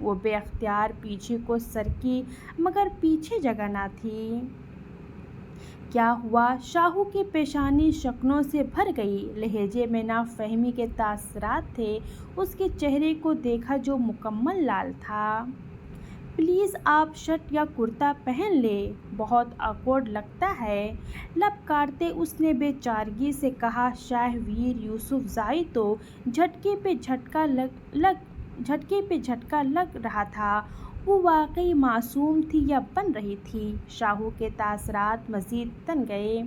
وہ بے اختیار پیچھے کو سرکی مگر پیچھے جگہ نہ تھی۔ کیا ہوا؟ شاہو کی پیشانی شکنوں سے بھر گئی۔ لہجے میں نافہمی کے تاثرات تھے۔ اس کے چہرے کو دیکھا جو مکمل لال تھا۔ پلیز آپ شرٹ یا کرتا پہن لیں، بہت آکورڈ لگتا ہے۔ لب کاٹتے اس نے بے چارگی سے کہا۔ شاہ ویر یوسف زائی تو جھٹکے پہ جھٹکا لگ رہا تھا۔ وہ واقعی معصوم تھی یا بن رہی تھی؟ شاہو کے تاثرات مزید تن گئے۔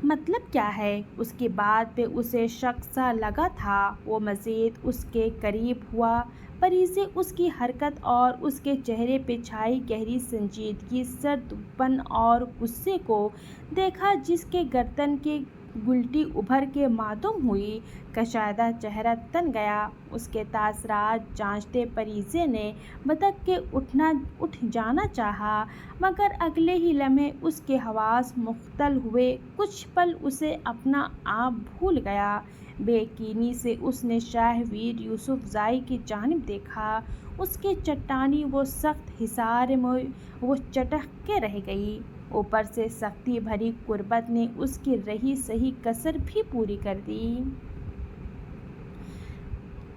مطلب کیا ہے؟ اس کی بات پہ اسے شک سا لگا تھا۔ وہ مزید اس کے قریب ہوا۔ پریزے اس کی حرکت اور اس کے چہرے پہ چھائی گہری سنجیدگی، سرد پن اور غصے کو دیکھا جس کے گردن کی گلٹی ابھر کے معدوم ہوئی۔ کشادہ چہرہ تن گیا۔ اس کے تاثرات جانچتے پریزے نے بدک کے اٹھ جانا چاہا مگر اگلے ہی لمحے اس کے حواس مختل ہوئے۔ کچھ پل اسے اپنا آپ بھول گیا۔ بے یقینی سے اس نے شاہ ویر یوسف زائی کی جانب دیکھا۔ اس کے چٹانی و سخت حصار میں وہ چٹک کے رہ گئی۔ اوپر سے سختی بھری قربت نے اس کی رہی سہی کسر بھی پوری کر دی۔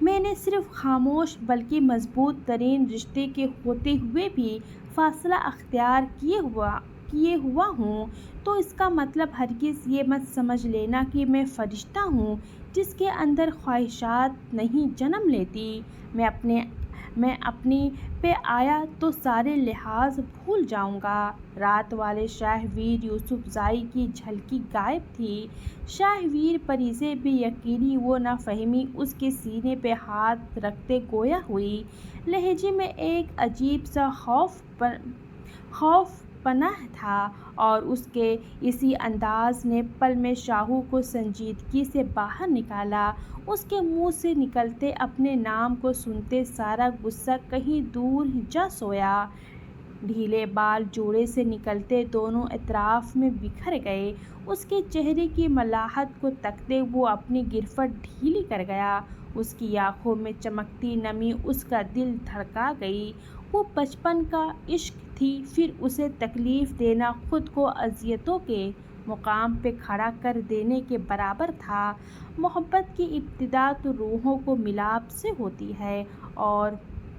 میں نے صرف خاموش بلکہ مضبوط ترین رشتے کے ہوتے ہوئے بھی فاصلہ اختیار کیے ہوا ہوں، تو اس کا مطلب ہرگز یہ مت سمجھ لینا کہ میں فرشتہ ہوں جس کے اندر خواہشات نہیں جنم لیتی۔ میں اپنی پہ آیا تو سارے لحاظ بھول جاؤں گا۔ رات والے شاہ ویر یوسف زائی کی جھلکی غائب تھی۔ شاہ ویر پریزے بے یقینی و نافہمی اس کے سینے پہ ہاتھ رکھتے گویا ہوئی۔ لہجے میں ایک عجیب سا خوف پنہاں تھا اور اس کے اسی انداز نے پل میں شاہو کو سنجیدگی سے باہر نکالا۔ اس کے منہ سے نکلتے اپنے نام کو سنتے سارا غصہ کہیں دور جا سویا۔ ڈھیلے بال جوڑے سے نکلتے دونوں اطراف میں بکھر گئے۔ اس کے چہرے کی ملاحت کو تکتے وہ اپنی گرفت ڈھیلی کر گیا۔ اس کی آنکھوں میں چمکتی نمی اس کا دل دھڑکا گئی۔ وہ بچپن کا عشق تھی، پھر اسے تکلیف دینا خود کو اذیتوں کے مقام پہ کھڑا کر دینے کے برابر تھا۔ محبت کی ابتدا تو روحوں کو ملاپ سے ہوتی ہے اور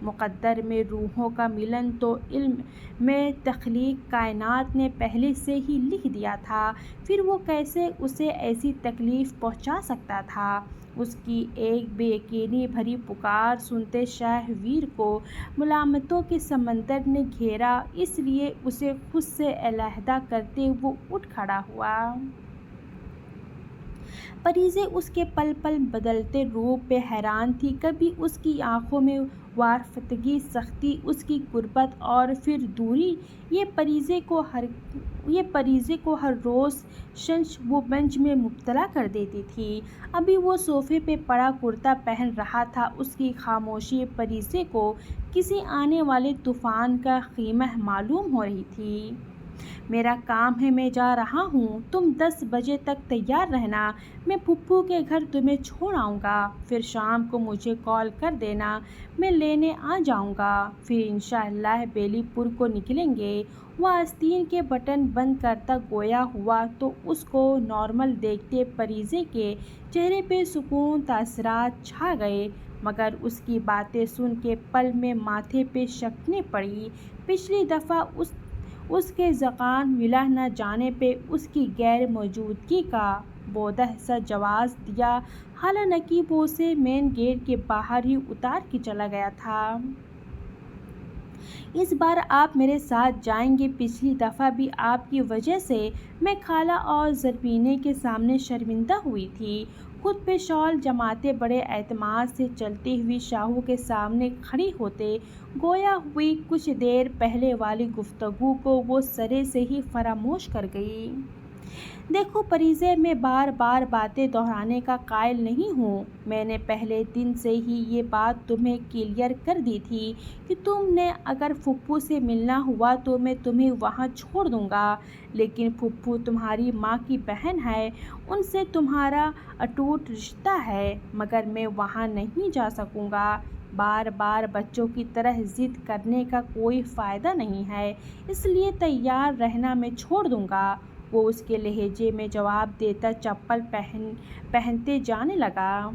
مقدر میں روحوں کا ملن تو علم میں تخلیق کائنات نے پہلے سے ہی لکھ دیا تھا، پھر وہ کیسے اسے ایسی تکلیف پہنچا سکتا تھا؟ اس کی ایک بے یقینی بھری پکار سنتے شاہ ویر کو ملامتوں کے سمندر نے گھیرا، اس لیے اسے خود سے علیحدہ کرتے وہ اٹھ کھڑا ہوا۔ پریزے اس کے پل پل بدلتے روپ پہ حیران تھی۔ کبھی اس کی آنکھوں میں وارفتگی، سختی، اس کی قربت اور پھر دوری، یہ پریزے کو ہر روز شنش و بنج میں مبتلا کر دیتی تھی۔ ابھی وہ صوفے پہ پڑا کرتا پہن رہا تھا۔ اس کی خاموشی پریزے کو کسی آنے والے طوفان کا خیمہ معلوم ہو رہی تھی۔ میرا کام ہے، میں جا رہا ہوں، تم 10 بجے تک تیار رہنا، میں پھپھو کے گھر تمہیں چھوڑ آؤں گا، پھر شام کو مجھے کال کر دینا، میں لینے آ جاؤں گا، پھر انشاءاللہ بیلی پور کو نکلیں گے۔ وہ آستین کے بٹن بند کرتا گویا ہوا تو اس کو نارمل دیکھتے پریزے کے چہرے پہ سکون تاثرات چھا گئے، مگر اس کی باتیں سن کے پل میں ماتھے پہ شکنیں پڑی۔ پچھلی دفعہ اس کے زکام ملا نہ جانے پہ اس کی غیر موجودگی کا بودہ سا جواز دیا، حالانکہ وہ اسے مین گیٹ کے باہر ہی اتار کے چلا گیا تھا۔ اس بار آپ میرے ساتھ جائیں گے؟ پچھلی دفعہ بھی آپ کی وجہ سے میں خالہ اور زربینے کے سامنے شرمندہ ہوئی تھی۔ خود پہ شال جماتے بڑے اعتماد سے چلتی ہوئی شاہو کے سامنے کھڑی ہوتے گویا ہوئی کچھ دیر پہلے والی گفتگو کو وہ سرے سے ہی فراموش کر گئی۔ دیکھو پریزے، میں بار بار باتیں دہرانے کا قائل نہیں ہوں۔ میں نے پہلے دن سے ہی یہ بات تمہیں کلیئر کر دی تھی کہ تم نے اگر پھپھو سے ملنا ہوا تو میں تمہیں وہاں چھوڑ دوں گا، لیکن پھپھو تمہاری ماں کی بہن ہے، ان سے تمہارا اٹوٹ رشتہ ہے، مگر میں وہاں نہیں جا سکوں گا۔ بار بار بچوں کی طرح ضد کرنے کا کوئی فائدہ نہیں ہے، اس لیے تیار رہنا میں چھوڑ دوں گا۔ وہ اس کے لہجے میں جواب دیتا چپل پہنتے جانے لگا۔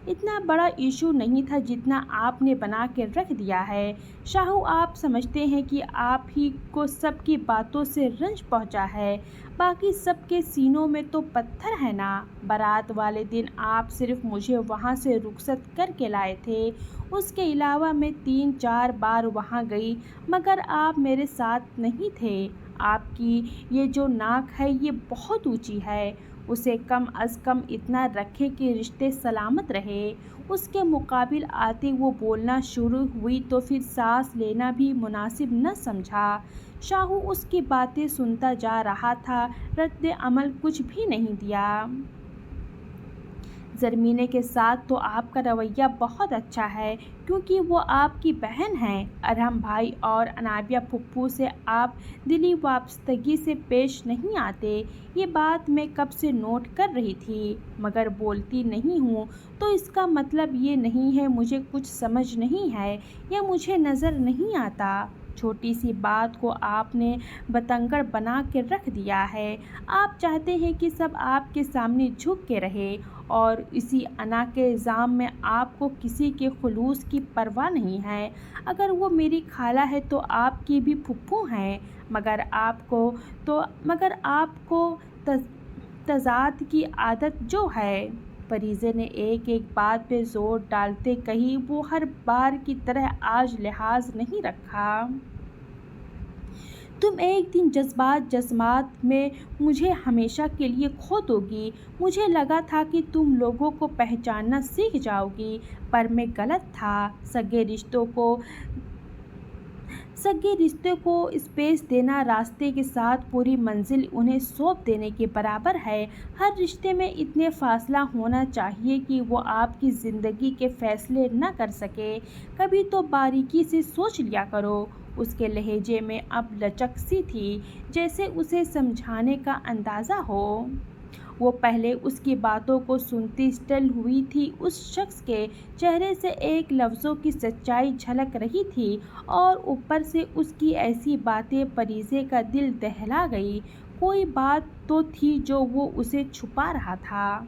اتنا بڑا ایشو نہیں تھا جتنا آپ نے بنا کے رکھ دیا ہے۔ شاہو، آپ سمجھتے ہیں کہ آپ ہی کو سب کی باتوں سے رنج پہنچا ہے، باقی سب کے سینوں میں تو پتھر ہے نا۔ بارات والے دن آپ صرف مجھے وہاں سے رخصت کر کے لائے تھے، اس کے علاوہ میں 3-4 بار وہاں گئی مگر آپ میرے ساتھ نہیں تھے۔ آپ کی یہ جو ناک ہے یہ بہت اونچی ہے، اسے کم از کم اتنا رکھے کہ رشتے سلامت رہے۔ اس کے مقابل آتے وہ بولنا شروع ہوئی تو پھر سانس لینا بھی مناسب نہ سمجھا۔ شاہو اس کی باتیں سنتا جا رہا تھا، رد عمل کچھ بھی نہیں دیا۔ زرمینے کے ساتھ تو آپ کا رویہ بہت اچھا ہے کیونکہ وہ آپ کی بہن ہیں۔ ارحم بھائی اور انابیہ پھپھو سے آپ دلی وابستگی سے پیش نہیں آتے، یہ بات میں کب سے نوٹ کر رہی تھی، مگر بولتی نہیں ہوں تو اس کا مطلب یہ نہیں ہے مجھے کچھ سمجھ نہیں ہے یا مجھے نظر نہیں آتا۔ چھوٹی سی بات کو آپ نے بتنگڑ بنا کے رکھ دیا ہے۔ آپ چاہتے ہیں کہ سب آپ کے سامنے جھک کے رہے، اور اسی انا کے الزام میں آپ کو کسی کے خلوص کی پرواہ نہیں ہے۔ اگر وہ میری خالہ ہے تو آپ کی بھی پھپھو ہیں، مگر آپ کو تضاد کی عادت جو ہے۔ پریزے نے ایک بات پہ زور ڈالتے کہی، وہ ہر بار کی طرح آج لحاظ نہیں رکھا۔ تم ایک دن جذبات میں مجھے ہمیشہ کے لیے کھو دو گی۔ مجھے لگا تھا کہ تم لوگوں کو پہچاننا سیکھ جاؤ گی، پر میں غلط تھا۔ سگے رشتے کو اسپیس دینا راستے کے ساتھ پوری منزل انہیں سونپ دینے کے برابر ہے۔ ہر رشتے میں اتنے فاصلہ ہونا چاہیے کہ وہ آپ کی زندگی کے فیصلے نہ کر سکے۔ کبھی تو باریکی سے سوچ لیا کرو۔ اس کے لہجے میں اب لچک سی تھی، جیسے اسے سمجھانے کا اندازہ ہو۔ وہ پہلے اس کی باتوں کو سنتی سٹل ہوئی تھی، اس شخص کے چہرے سے ایک لفظوں کی سچائی جھلک رہی تھی، اور اوپر سے اس کی ایسی باتیں پریزے کا دل دہلا گئی۔ کوئی بات تو تھی جو وہ اسے چھپا رہا تھا۔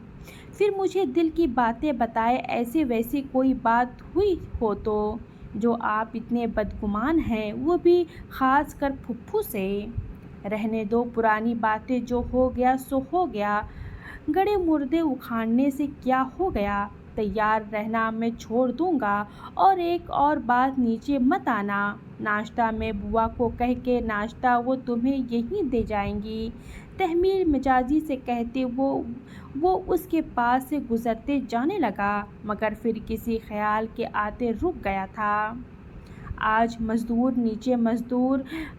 پھر مجھے دل کی باتیں بتائے، ایسی ویسی کوئی بات ہوئی ہو تو، جو آپ اتنے بدگمان ہیں، وہ بھی خاص کر پھپھو سے۔ رہنے دو پرانی باتیں، جو ہو گیا سو ہو گیا، گڑے مردے اکھاڑنے سے کیا ہو گیا۔ تیار رہنا میں چھوڑ دوں گا، اور ایک اور بات، نیچے مت آنا۔ ناشتہ میں بوا کو کہہ کے ناشتہ وہ تمہیں یہیں دے جائیں گی، تحمیل مزاجی سے کہتے وہ اس کے پاس سے گزرتے جانے لگا، مگر پھر کسی خیال کے آتے رک گیا تھا۔ آج مزدور نیچے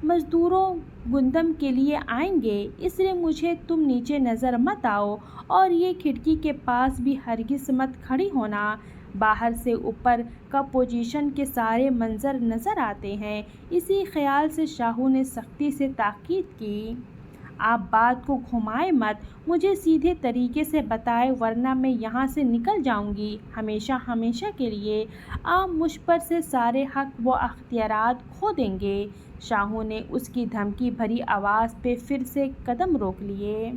مزدوروں گندم کے لیے آئیں گے، اس لیے مجھے تم نیچے نظر مت آؤ، اور یہ کھڑکی کے پاس بھی ہرگز مت کھڑی ہونا۔ باہر سے اوپر کا پوزیشن کے سارے منظر نظر آتے ہیں۔ اسی خیال سے شاہو نے سختی سے تاکید کی، آپ بات کو گھمائیں مت، مجھے سیدھے طریقے سے بتائیں، ورنہ میں یہاں سے نکل جاؤں گی ہمیشہ کے لیے۔ آپ مجھ پر سے سارے حق و اختیارات کھو دیں گے۔ شاہو نے اس کی دھمکی بھری آواز پہ پھر سے قدم روک لیے۔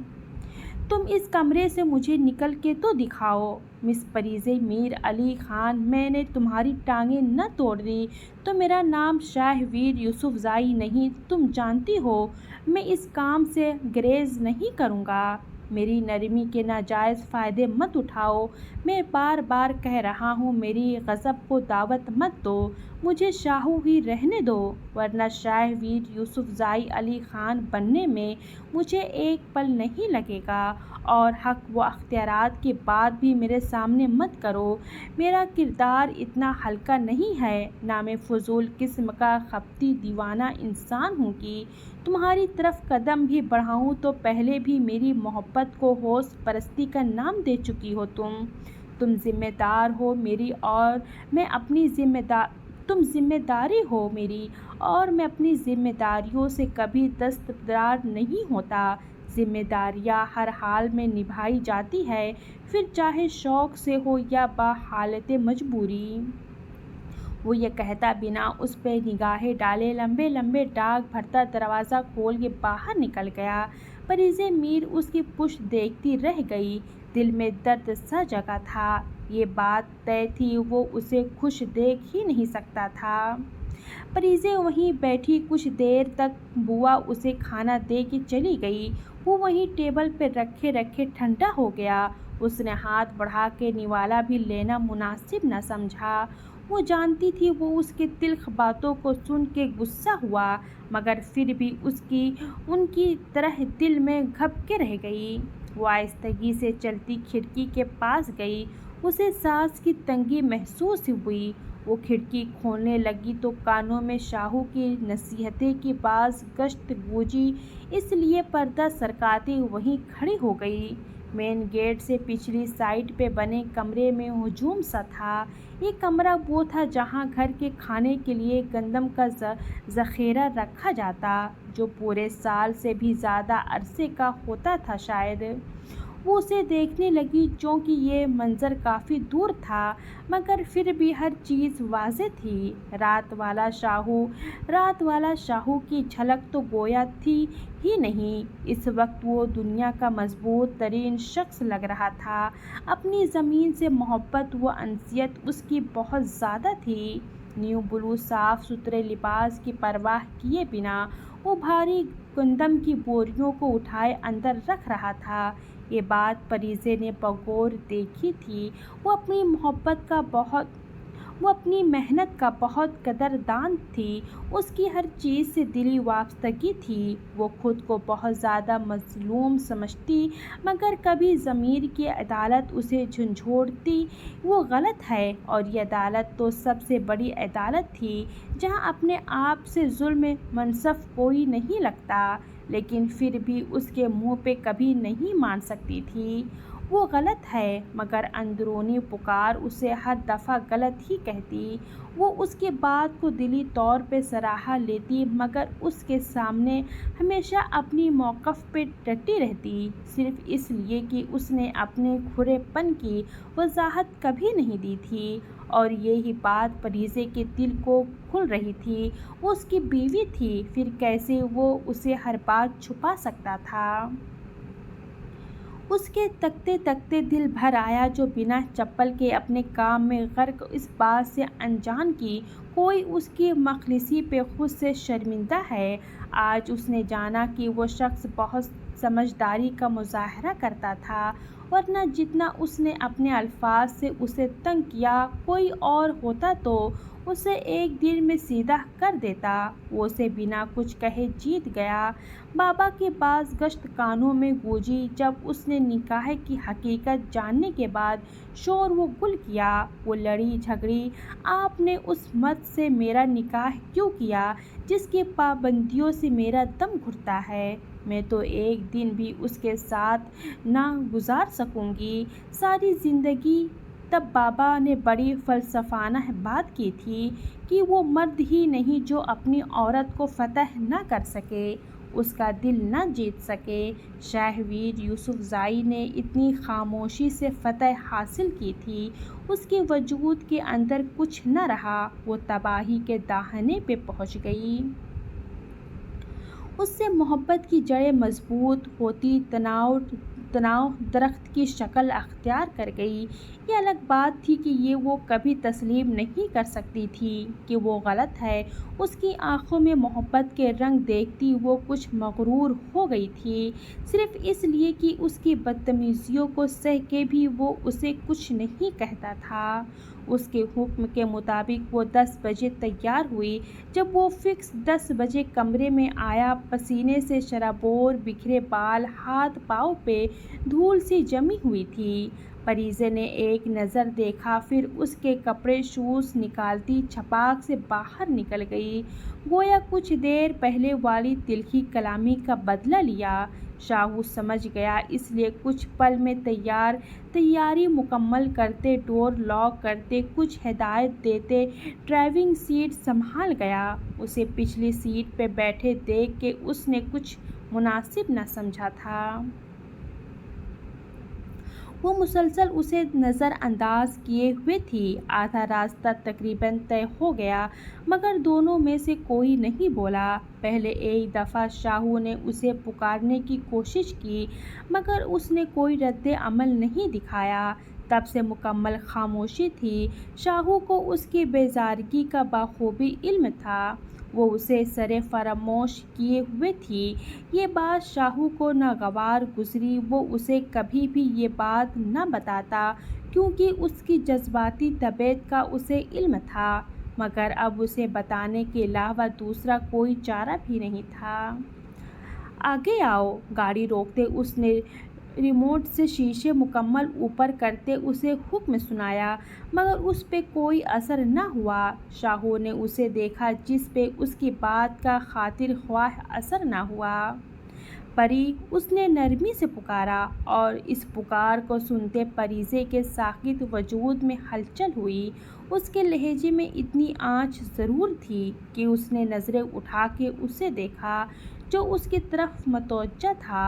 تم اس کمرے سے مجھے نکل کے تو دکھاؤ۔ مس پریزے، میر علی خان، میں نے تمہاری ٹانگیں نہ توڑ دی تو میرا نام شاہ ویر یوسفزئی نہیں، تم جانتی ہو میں اس کام سے گریز نہیں کروں گا۔ میری نرمی کے ناجائز فائدے مت اٹھاؤ، میں بار بار کہہ رہا ہوں، میری غضب کو دعوت مت دو، مجھے شاہو ہی رہنے دو، ورنہ شاہ ویر یوسفزئی علی خان بننے میں مجھے ایک پل نہیں لگے گا، اور حق و اختیارات کی بات بھی میرے سامنے مت کرو۔ میرا کردار اتنا ہلکا نہیں ہے، نہ میں فضول قسم کا خپتی دیوانہ انسان ہوں کہ تمہاری طرف قدم بھی بڑھاؤں تو پہلے بھی میری محبت کو ہوش پرستی کا نام دے چکی ہو تم ذمہ دار ہو میری، اور میں اپنی ذمہ داریوں سے کبھی دستبردار نہیں ہوتا۔ ذمہ داریاں ہر حال میں نبھائی جاتی ہے، پھر چاہے شوق سے ہو یا بحالت مجبوری۔ وہ یہ کہتا بنا اس پہ نگاہیں ڈالے لمبے لمبے ڈاک بھرتا دروازہ کھول کے باہر نکل گیا۔ پریزیں میر اس کی پشت دیکھتی رہ گئی۔ دل میں درد سا جگا تھا۔ یہ بات طے تھی وہ اسے خوش دیکھ ہی نہیں سکتا تھا۔ پریزیں وہیں بیٹھی کچھ دیر تک بوا اسے کھانا دے کے چلی گئی۔ وہ وہیں ٹیبل پہ رکھے رکھے ٹھنڈا ہو گیا۔ اس نے ہاتھ بڑھا کے نوالا بھی لینا مناسب نہ سمجھا۔ وہ جانتی تھی وہ اس کے تلخ باتوں کو سن کے غصہ ہوا، مگر پھر بھی ان کی طرح دل میں گھپ کے رہ گئی۔ وہ آہستگی سے چلتی کھڑکی کے پاس گئی۔ اسے سانس کی تنگی محسوس ہوئی۔ وہ کھڑکی کھولنے لگی تو کانوں میں شاہو کی نصیحتیں کی باز گشت گونجی، اس لیے پردہ سرکاتے وہیں کھڑی ہو گئی۔ مین گیٹ سے پچھلی سائیڈ پہ بنے کمرے میں ہجوم سا تھا۔ یہ کمرہ وہ تھا جہاں گھر کے کھانے کے لیے گندم کا ذخیرہ رکھا جاتا، جو پورے سال سے بھی زیادہ عرصے کا ہوتا تھا شاید۔ وہ اسے دیکھنے لگی چونکہ یہ منظر کافی دور تھا، مگر پھر بھی ہر چیز واضح تھی۔ رات والا شاہو کی جھلک تو گویا تھی ہی نہیں۔ اس وقت وہ دنیا کا مضبوط ترین شخص لگ رہا تھا۔ اپنی زمین سے محبت و انسیت اس کی بہت زیادہ تھی۔ نیو بلو صاف ستھرے لباس کی پرواہ کیے بنا وہ بھاری گندم کی بوریوں کو اٹھائے اندر رکھ رہا تھا۔ یہ بات پریزیں نے بغور دیکھی تھی۔ وہ اپنی محنت کا بہت قدردان تھی۔ اس کی ہر چیز سے دلی وابستگی تھی۔ وہ خود کو بہت زیادہ مظلوم سمجھتی، مگر کبھی ضمیر کی عدالت اسے جھنجھوڑتی۔ وہ غلط ہے، اور یہ عدالت تو سب سے بڑی عدالت تھی، جہاں اپنے آپ سے ظلم منصف کوئی نہیں لگتا، لیکن پھر بھی اس کے منہ پہ کبھی نہیں مان سکتی تھی۔ وہ غلط ہے، مگر اندرونی پکار اسے ہر دفعہ غلط ہی کہتی۔ وہ اس کی بات کو دلی طور پہ سراہ لیتی، مگر اس کے سامنے ہمیشہ اپنی موقف پہ ڈٹی رہتی، صرف اس لیے کہ اس نے اپنے کھرے پن کی وضاحت کبھی نہیں دی تھی۔ اور یہی بات پریزیں کے دل کو کھل رہی تھی۔ وہ اس کی بیوی تھی، پھر کیسے وہ اسے ہر بات چھپا سکتا تھا؟ اس کے تکتے تکتے دل بھر آیا جو بنا چپل کے اپنے کام میں غرق اس بات سے انجان کہ کوئی اس کی مخلصی پہ خود سے شرمندہ ہے۔ آج اس نے جانا کہ وہ شخص بہت سمجھداری کا مظاہرہ کرتا تھا، ورنہ جتنا اس نے اپنے الفاظ سے اسے تنگ کیا، کوئی اور ہوتا تو اسے ایک دن میں سیدھا کر دیتا۔ وہ اسے بنا کچھ کہے جیت گیا۔ بابا کی باز گشت کانوں میں گونجی جب اس نے نکاح کی حقیقت جاننے کے بعد شور و گل کیا۔ وہ لڑی جھگڑی، آپ نے اس مرد سے میرا نکاح کیوں کیا جس کی پابندیوں سے میرا دم گھٹتا ہے؟ میں تو ایک دن بھی اس کے ساتھ نہ گزار سکوں گی، ساری زندگی۔ تب بابا نے بڑی فلسفانہ بات کی تھی کہ وہ مرد ہی نہیں جو اپنی عورت کو فتح نہ کر سکے، اس کا دل نہ جیت سکے۔ شاہ ویر یوسف زائی نے اتنی خاموشی سے فتح حاصل کی تھی، اس کے وجود کے اندر کچھ نہ رہا، وہ تباہی کے دہانے پہ پہنچ گئی۔ اس سے محبت کی جڑیں مضبوط ہوتی تناؤ درخت کی شکل اختیار کر گئی۔ یہ الگ بات تھی کہ یہ وہ کبھی تسلیم نہیں کر سکتی تھی کہ وہ غلط ہے۔ اس کی آنکھوں میں محبت کے رنگ دیکھتی وہ کچھ مغرور ہو گئی تھی، صرف اس لیے کہ اس کی بدتمیزیوں کو سہ کے بھی وہ اسے کچھ نہیں کہتا تھا۔ اس کے حکم کے مطابق وہ 10 بجے تیار ہوئی۔ جب وہ فکس 10 بجے کمرے میں آیا، پسینے سے شرابور، بکھرے بال، ہاتھ پاؤں پہ دھول سی جمی ہوئی تھی۔ پریزیں نے ایک نظر دیکھا، پھر اس کے کپڑے شوز نکالتی چھپاک سے باہر نکل گئی، گویا کچھ دیر پہلے والی تلخی کلامی کا بدلہ لیا۔ شاہو سمجھ گیا، اس لیے کچھ پل میں تیاری مکمل کرتے، ڈور لاک کرتے، کچھ ہدایت دیتے ڈرائیونگ سیٹ سنبھال گیا۔ اسے پچھلی سیٹ پہ بیٹھے دیکھ کے اس نے کچھ مناسب نہ سمجھا تھا۔ وہ مسلسل اسے نظر انداز کیے ہوئے تھی۔ آدھا راستہ تقریباً طے ہو گیا مگر دونوں میں سے کوئی نہیں بولا۔ پہلے ایک دفعہ شاہو نے اسے پکارنے کی کوشش کی مگر اس نے کوئی رد عمل نہیں دکھایا۔ تب سے مکمل خاموشی تھی۔ شاہو کو اس کی بیزارگی کا بخوبی علم تھا۔ وہ اسے سرِ فراموش کیے ہوئے تھی۔ یہ بات شاہو کو ناگوار گزری۔ وہ اسے کبھی بھی یہ بات نہ بتاتا کیونکہ اس کی جذباتی طبیعت کا اسے علم تھا مگر اب اسے بتانے کے علاوہ دوسرا کوئی چارہ بھی نہیں تھا۔ آگے آؤ، گاڑی روکتے اس نے ریموٹ سے شیشے مکمل اوپر کرتے اسے حکم سنایا مگر اس پہ کوئی اثر نہ ہوا۔ شاہو نے اسے دیکھا جس پہ اس کی بات کا خاطر خواہ اثر نہ ہوا۔ پری، اس نے نرمی سے پکارا اور اس پکار کو سنتے پریزے کے ساکت وجود میں ہلچل ہوئی۔ اس کے لہجے میں اتنی آنچ ضرور تھی کہ اس نے نظریں اٹھا کے اسے دیکھا جو اس کی طرف متوجہ تھا۔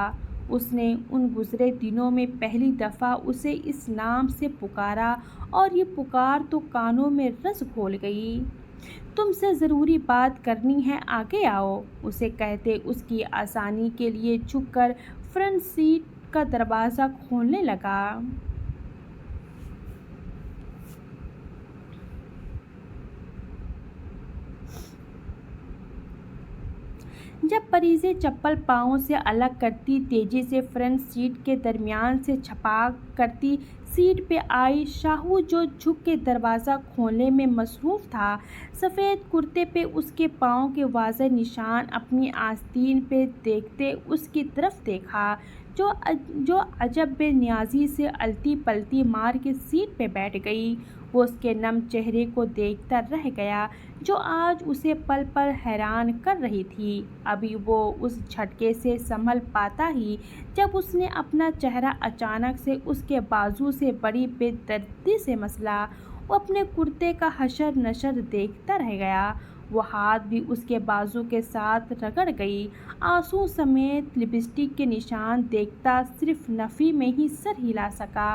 اس نے ان گزرے دنوں میں پہلی دفعہ اسے اس نام سے پکارا اور یہ پکار تو کانوں میں رس گھول گئی۔ تم سے ضروری بات کرنی ہے، آگے آؤ، اسے کہتے اس کی آسانی کے لیے جھک کر فرنٹ سیٹ کا دروازہ کھولنے لگا۔ جب پریزے چپل پاؤں سے الگ کرتی تیزی سے فرنٹ سیٹ کے درمیان سے چھپاک کرتی سیٹ پہ آئی۔ شاہو جو جھک کے دروازہ کھولنے میں مصروف تھا، سفید کرتے پہ اس کے پاؤں کے واضح نشان اپنی آستین پہ دیکھتے اس کی طرف دیکھا جو عجب بے نیازی سے الٹی پلٹی مار کے سیٹ پہ بیٹھ گئی۔ وہ اس کے نم چہرے کو دیکھتا رہ گیا جو آج اسے پل پل حیران کر رہی تھی۔ ابھی وہ اس جھٹکے سے سنبھل پاتا ہی جب اس نے اپنا چہرہ اچانک سے اس کے بازو سے بڑی بے دردی سے مسلا۔ وہ اپنے کرتے کا حشر نشر دیکھتا رہ گیا۔ وہ ہاتھ بھی اس کے بازو کے ساتھ رگڑ گئی۔ آنسو سمیت لپسٹک کے نشان دیکھتا صرف نفی میں ہی سر ہلا سکا۔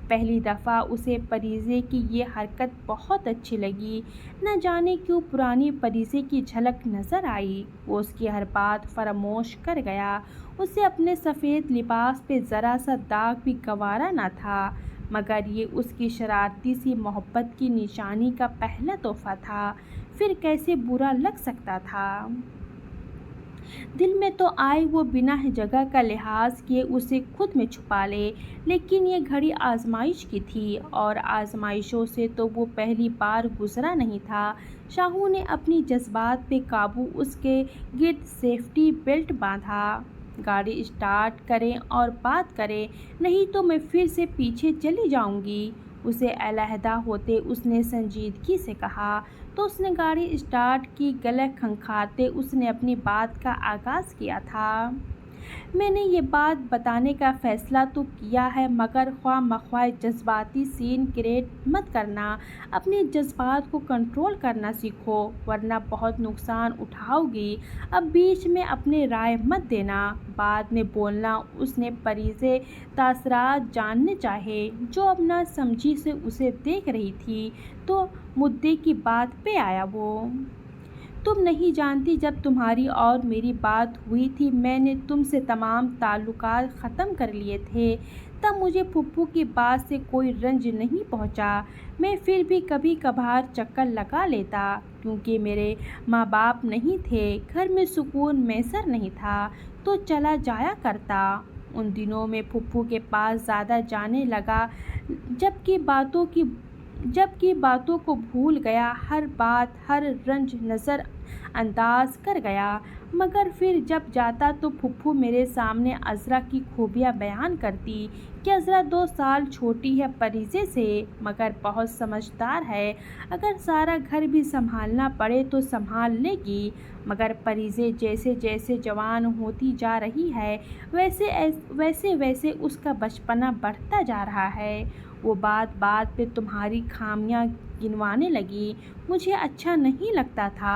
پہلی دفعہ اسے پریزے کی یہ حرکت بہت اچھی لگی۔ نہ جانے کیوں پرانی پریزے کی جھلک نظر آئی۔ وہ اس کی ہر بات فراموش کر گیا۔ اسے اپنے سفید لباس پہ ذرا سا داغ بھی گوارا نہ تھا مگر یہ اس کی شرارتی سی محبت کی نشانی کا پہلا تحفہ تھا، پھر کیسے برا لگ سکتا تھا۔ دل میں تو آئے وہ بنا جگہ کا لحاظ کیے اسے خود میں چھپا لے، لیکن یہ گھڑی آزمائش کی تھی اور آزمائشوں سے تو وہ پہلی بار گزرا نہیں تھا۔ شاہو نے اپنی جذبات پہ قابو اس کے گرد سیفٹی بیلٹ باندھا۔ گاڑی اسٹارٹ کریں اور بات کریں، نہیں تو میں پھر سے پیچھے چلی جاؤں گی، اسے علیحدہ ہوتے اس نے سنجیدگی سے کہا۔ تو اس نے گاڑی اسٹارٹ کی۔ گلے کھنکھارتے اس نے اپنی بات کا آغاز کیا تھا۔ میں نے یہ بات بتانے کا فیصلہ تو کیا ہے مگر خواہ مخواہ جذباتی سین کریٹ مت کرنا۔ اپنے جذبات کو کنٹرول کرنا سیکھو ورنہ بہت نقصان اٹھاؤ گی۔ اب بیچ میں اپنے رائے مت دینا، بعد میں بولنا۔ اس نے پریزے تاثرات جاننے چاہے جو اب نہ سمجھی سے اسے دیکھ رہی تھی تو مدعے کی بات پہ آیا وہ۔ تم نہیں جانتی، جب تمہاری اور میری بات ہوئی تھی میں نے تم سے تمام تعلقات ختم کر لیے تھے۔ تب مجھے پھپھو کی بات سے کوئی رنج نہیں پہنچا۔ میں پھر بھی کبھی کبھار چکر لگا لیتا کیونکہ میرے ماں باپ نہیں تھے، گھر میں سکون میسر نہیں تھا تو چلا جایا کرتا۔ ان دنوں میں پھپھو کے پاس زیادہ جانے لگا جب کی باتوں کو بھول گیا، ہر بات ہر رنج نظر انداز کر گیا مگر پھر جب جاتا تو پھپھو میرے سامنے عذرا کی خوبیاں بیان کرتی کہ عذرا 2 سال چھوٹی ہے پریزے سے مگر بہت سمجھدار ہے، اگر سارا گھر بھی سنبھالنا پڑے تو سنبھال لے گی، مگر پریزے جیسے جیسے جوان ہوتی جا رہی ہے ویسے ویسے اس کا بچپنا بڑھتا جا رہا ہے۔ وہ بات پہ تمہاری خامیاں گنوانے لگی۔ مجھے اچھا نہیں لگتا تھا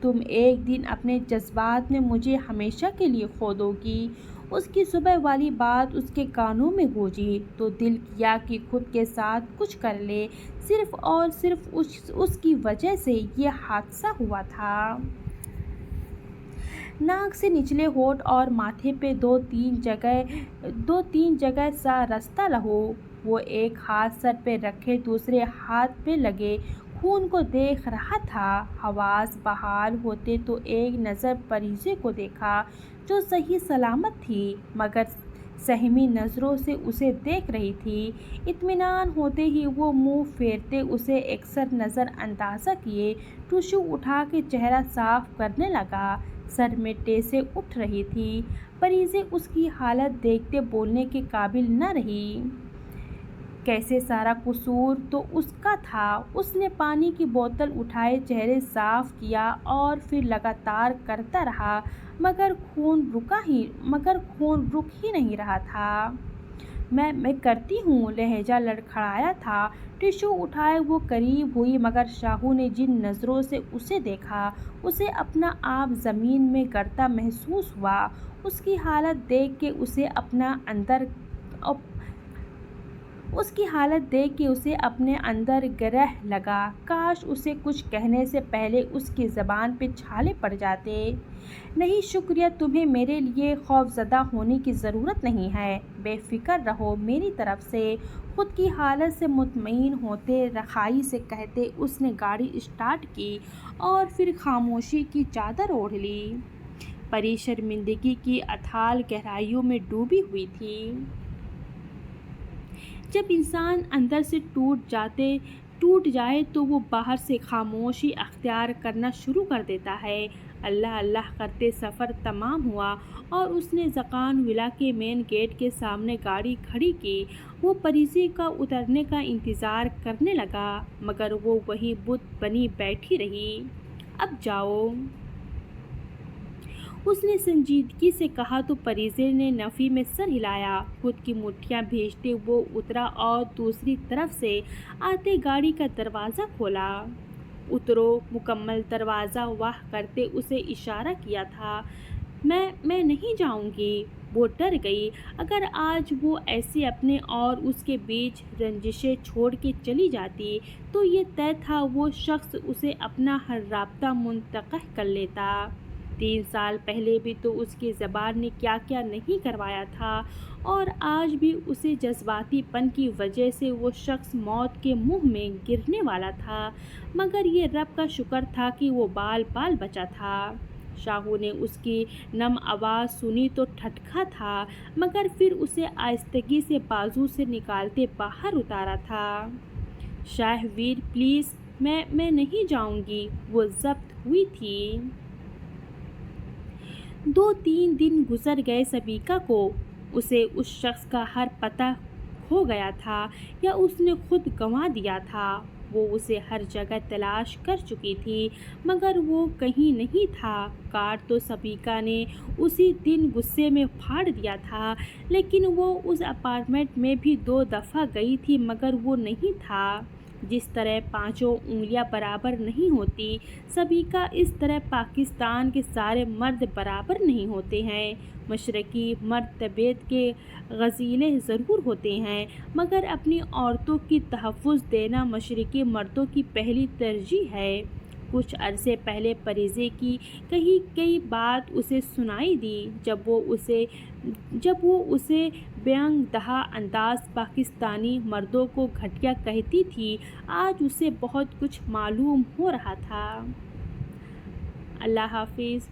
تم ایک دن اپنے جذبات میں مجھے ہمیشہ کے لیے کھو دو گی۔ اس کی صبح والی بات اس کے کانوں میں گونجی تو دل کیا کہ خود کے ساتھ کچھ کر لے، صرف اور صرف اس کی وجہ سے یہ حادثہ ہوا تھا۔ ناک سے نچلے ہونٹ اور ماتھے پہ دو تین جگہ سا رستہ لہو۔ وہ ایک ہاتھ سر پہ رکھے دوسرے ہاتھ پہ لگے خون کو دیکھ رہا تھا۔ حواس بحال ہوتے تو ایک نظر پریزے کو دیکھا جو صحیح سلامت تھی مگر سہمی نظروں سے اسے دیکھ رہی تھی۔ اطمینان ہوتے ہی وہ منہ پھیرتے اسے ایکسر نظر انداز کیے، ٹشو اٹھا کے چہرہ صاف کرنے لگا۔ سر میں ٹیسیں اٹھ رہی تھی۔ پریزے اس کی حالت دیکھتے بولنے کے قابل نہ رہی۔ کیسے سارا قصور تو اس کا تھا۔ اس نے پانی کی بوتل اٹھائی، چہرہ صاف کیا اور پھر لگاتار کرتا رہا مگر خون رک ہی نہیں رہا تھا۔ میں کرتی ہوں، لہجہ لڑکھڑایا تھا۔ ٹشو اٹھائے وہ قریب ہوئی مگر شاہو نے جن نظروں سے اسے دیکھا اسے اپنا آپ زمین میں گرتا محسوس ہوا۔ اس کی حالت دیکھ کے اسے اپنے اندر گرہ لگا، کاش اسے کچھ کہنے سے پہلے اس کی زبان پہ چھالے پڑ جاتے۔ نہیں شکریہ، تمہیں میرے لیے خوفزدہ ہونے کی ضرورت نہیں ہے، بے فکر رہو میری طرف سے۔ خود کی حالت سے مطمئن ہوتے رخائی سے کہتے اس نے گاڑی اسٹارٹ کی اور پھر خاموشی کی چادر اوڑھ لی۔ پری شرمندگی کی اتھال گہرائیوں میں ڈوبی ہوئی تھی۔ جب انسان اندر سے ٹوٹ جائے تو وہ باہر سے خاموشی اختیار کرنا شروع کر دیتا ہے۔ اللہ اللہ کرتے سفر تمام ہوا اور اس نے زکان ولا کے مین گیٹ کے سامنے گاڑی کھڑی کی۔ وہ پریزے کا اترنے کا انتظار کرنے لگا مگر وہ وہی بت بنی بیٹھی رہی۔ اب جاؤ، اس نے سنجیدگی سے کہا تو پریزے نے نفی میں سر ہلایا۔ خود کی مٹھیاں بھیجتے وہ اترا اور دوسری طرف سے آتے گاڑی کا دروازہ کھولا۔ اترو، مکمل دروازہ واہ کرتے اسے اشارہ کیا تھا۔ میں نہیں جاؤں گی۔ وہ ڈر گئی۔ اگر آج وہ ایسے اپنے اور اس کے بیچ رنجشیں چھوڑ کے چلی جاتی تو یہ طے تھا وہ شخص اسے اپنا ہر رابطہ منقطع کر لیتا۔ 3 سال پہلے بھی تو اس کی زبان نے کیا کیا نہیں کروایا تھا اور آج بھی اسے جذباتی پن کی وجہ سے وہ شخص موت کے منہ میں گرنے والا تھا مگر یہ رب کا شکر تھا کہ وہ بال بچا تھا۔ شاہو نے اس کی نم آواز سنی تو ٹھٹکا تھا مگر پھر اسے آہستگی سے بازو سے نکالتے باہر اتارا تھا۔ شاہ ویر پلیز، میں نہیں جاؤں گی۔ وہ ضبط ہوئی تھی۔ 2-3 دن گزر گئے سبیکا کو۔ اسے اس شخص کا ہر پتہ کھو گیا تھا یا اس نے خود گنوا دیا تھا۔ وہ اسے ہر جگہ تلاش کر چکی تھی مگر وہ کہیں نہیں تھا۔ کارڈ تو سبیکا نے اسی دن غصے میں پھاڑ دیا تھا لیکن وہ اس اپارٹمنٹ میں بھی 2 دفعہ گئی تھی مگر وہ نہیں تھا۔ جس طرح 5 انگلیاں برابر نہیں ہوتی، سبیکا اس طرح پاکستان کے سارے مرد برابر نہیں ہوتے ہیں۔ مشرقی مرد طبیعت کے غزیلے ضرور ہوتے ہیں مگر اپنی عورتوں کی تحفظ دینا مشرقی مردوں کی پہلی ترجیح ہے۔ کچھ عرصے پہلے پریزے کی کہی گئی بات اسے سنائی دی جب وہ اسے بینگ دہا انداز پاکستانی مردوں کو گھٹیا کہتی تھی۔ آج اسے بہت کچھ معلوم ہو رہا تھا۔ اللہ حافظ۔